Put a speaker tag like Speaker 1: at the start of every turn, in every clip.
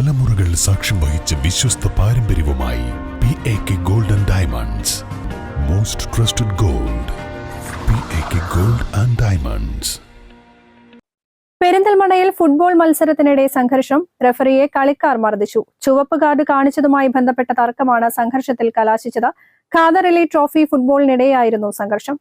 Speaker 1: തലമുറകൾ സാക്ഷ്യം വഹിച്ച വിശ്വസ്ത പാരമ്പര്യവുമായി PAK Gold and Diamonds. Most trusted gold. PAK Gold and Diamonds.
Speaker 2: പെരിന്തൽമണ്ണയിൽ ഫുട്ബോൾ മത്സരത്തിനിടെ സംഘർഷം. റഫറിയെ കളിക്കാർ മർദ്ദിച്ചു. ചുവപ്പ് കാർഡ് കാണിച്ചതുമായി ബന്ധപ്പെട്ട തർക്കമാണ് സംഘർഷത്തിൽ കലാശിച്ചത്. ഖാദർ അലി ട്രോഫി ഫുട്ബോളിനിടെയായിരുന്നു സംഘർഷം.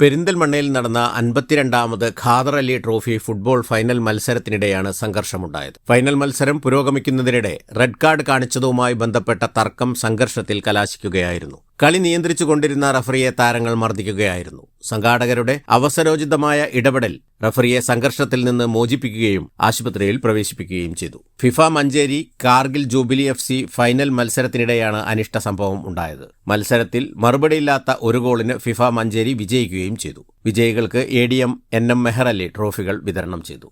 Speaker 3: പെരിന്തൽമണ്ണയിൽ നടന്ന 52ാമത് Khader Ali trophy football final മത്സരത്തിനിടെയാണ് സംഘർഷമുണ്ടായത്. ഫൈനൽ മത്സരം പുരോഗമിക്കുന്നതിനിടെ റെഡ് കാർഡ് കാണിച്ചതുമായി ബന്ധപ്പെട്ട തർക്കം സംഘർഷത്തിൽ കലാശിക്കുകയായിരുന്നു. കളി നിയന്ത്രിച്ചുകൊണ്ടിരുന്ന റഫറിയെ താരങ്ങൾ മർദ്ദിക്കുകയായിരുന്നു. സംഘാടകരുടെ അവസരോചിതമായ ഇടപെടൽ റഫറിയെ സംഘർഷത്തിൽ നിന്ന് മോചിപ്പിക്കുകയും ആശുപത്രിയിൽ പ്രവേശിപ്പിക്കുകയും ചെയ്തു. FIFA Manjeri Kargil jubilee FC final മത്സരത്തിനിടെയാണ് അനിഷ്ട സംഭവം ഉണ്ടായത്. മത്സരത്തിൽ മറുപടിയില്ലാത്ത ഒരു ഗോളിന് ഫിഫ മഞ്ചേരി വിജയിക്കുകയും ചെയ്തു. വിജയികൾക്ക് ADM NM മെഹർ അലി ട്രോഫികൾ വിതരണം ചെയ്തു.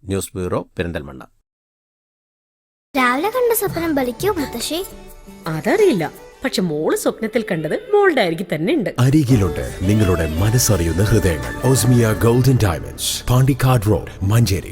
Speaker 3: News bureau, Perinthalmanna.
Speaker 4: രാവിലെ കണ്ട സ്വപ്നം ബലിക്കോ മുത്തശ്ശി?
Speaker 5: അതറിയില്ല, പക്ഷെ മോള് സ്വപ്നത്തിൽ കണ്ടത് മോളുടെ അരികിൽ തന്നെ ഉണ്ട്.
Speaker 6: അരികിലുണ്ട് നിങ്ങളുടെ മനസ്സറിയുന്ന ഹൃദയങ്ങൾ. Osmiya golden diamonds, Pandikkad road, Manjeri.